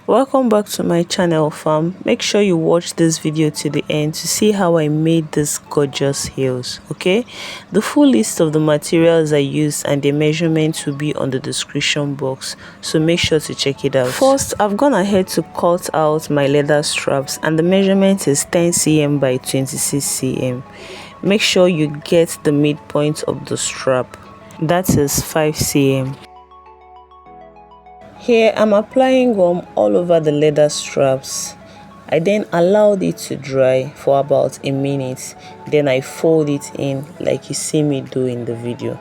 Welcome back to my channel, fam. Make sure you watch this video to the end to see how I made this gorgeous heels. Okay, the full list of the materials I used and the measurements will be on the description box, so make sure to check it out. First, I've gone ahead to cut out my leather straps, and the measurement is 10 cm by 26 cm. Make sure you get the midpoint of the strap, that is 5 cm. Here I'm applying gum all over the leather straps. I then allowed it to dry for about a minute. Then I fold it in like you see me do in the video.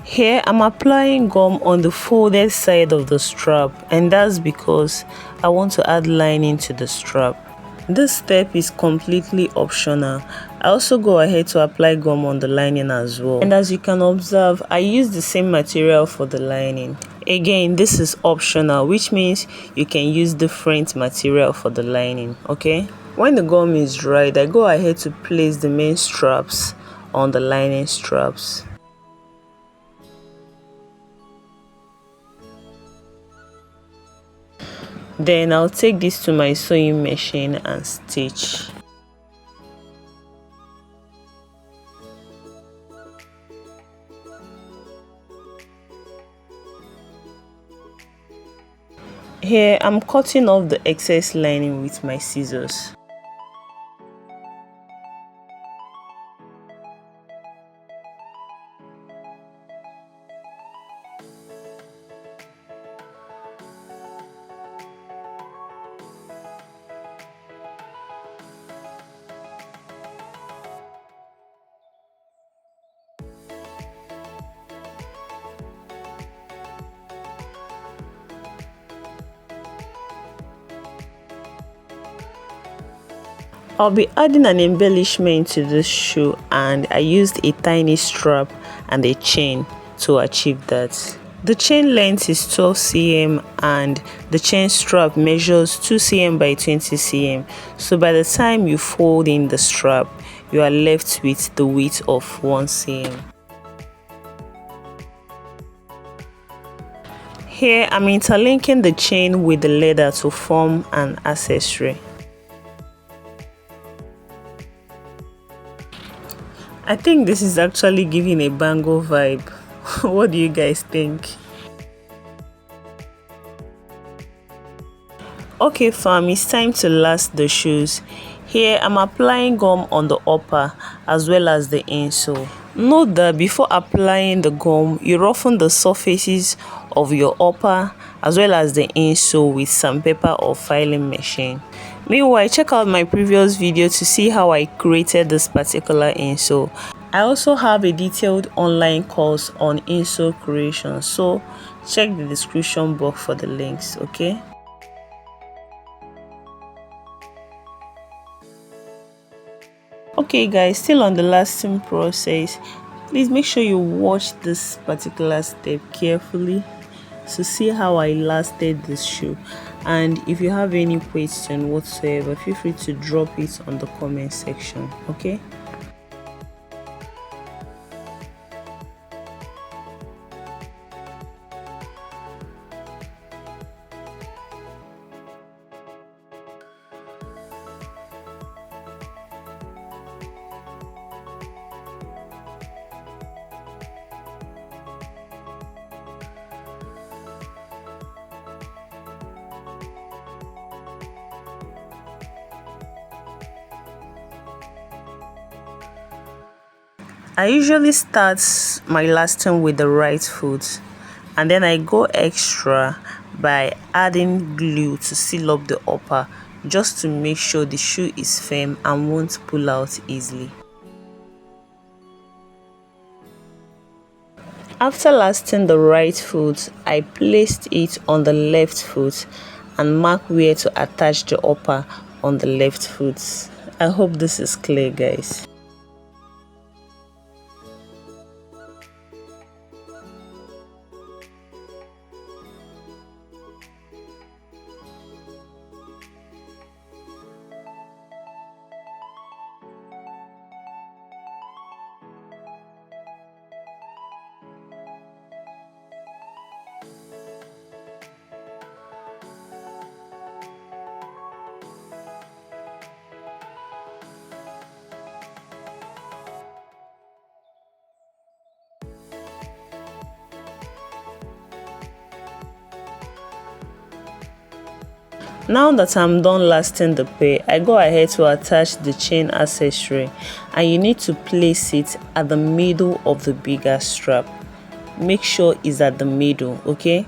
Here I'm applying gum on the folded side of the strap, and that's because I want to add lining to the strap. This step is completely optional. I also go ahead to apply gum on the lining as well, and as you can observe, I use the same material for the lining. Again, this is optional, which means you can use different material for the lining. Okay, when the gum is dried, I go ahead to place the main straps on the lining straps. Then I'll take this to my sewing machine and stitch. Here I'm cutting off the excess lining with my scissors. I'll be adding an embellishment to this shoe, and I used a tiny strap and a chain to achieve that. The chain length is 12 cm and the chain strap measures 2 cm by 20 cm. So by the time you fold in the strap, you are left with the width of 1 cm. Here I'm interlinking the chain with the leather to form an accessory. I think this is actually giving a bangle vibe. What do you guys think? Okay fam, it's time to last the shoes. Here I'm applying gum on the upper as well as the insole. Note that before applying the gum, you roughen the surfaces of your upper as well as the insole with sandpaper or filing machine. Meanwhile, check out my previous video to see how I created this particular insole. I also have a detailed online course on insole creation, so check the description box for the links. Okay. Okay guys, still on the lasting process. Please make sure you watch this particular step carefully to see how I lasted this shoe. And if you have any question whatsoever, feel free to drop it on the comment section. Okay. I usually start my lasting with the right foot, and then I go extra by adding glue to seal up the upper, just to make sure the shoe is firm and won't pull out easily. After lasting the right foot, I placed it on the left foot, and mark where to attach the upper on the left foot. I hope this is clear, guys. Now that I'm done lasting the pair, I go ahead to attach the chain accessory, and you need to place it at the middle of the bigger strap. Make sure it's at the middle, okay?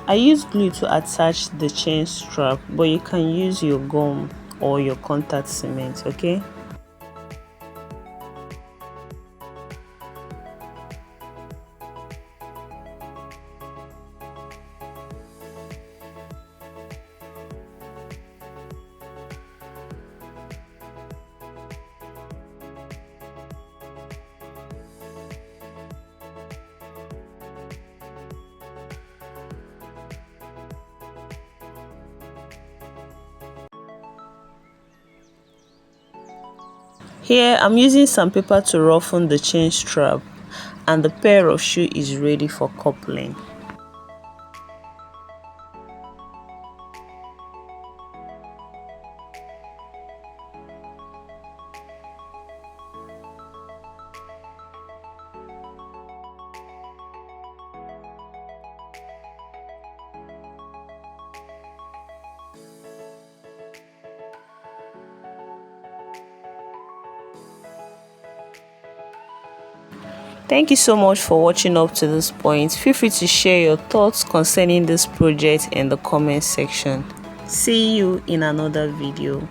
I use glue to attach the chain strap, but you can use your gum or your contact cement, okay? Here I'm using sandpaper to roughen the chain strap, and the pair of shoe is ready for coupling. Thank you so much for watching up to this point. Feel free to share your thoughts concerning this project in the comment section. See you in another video.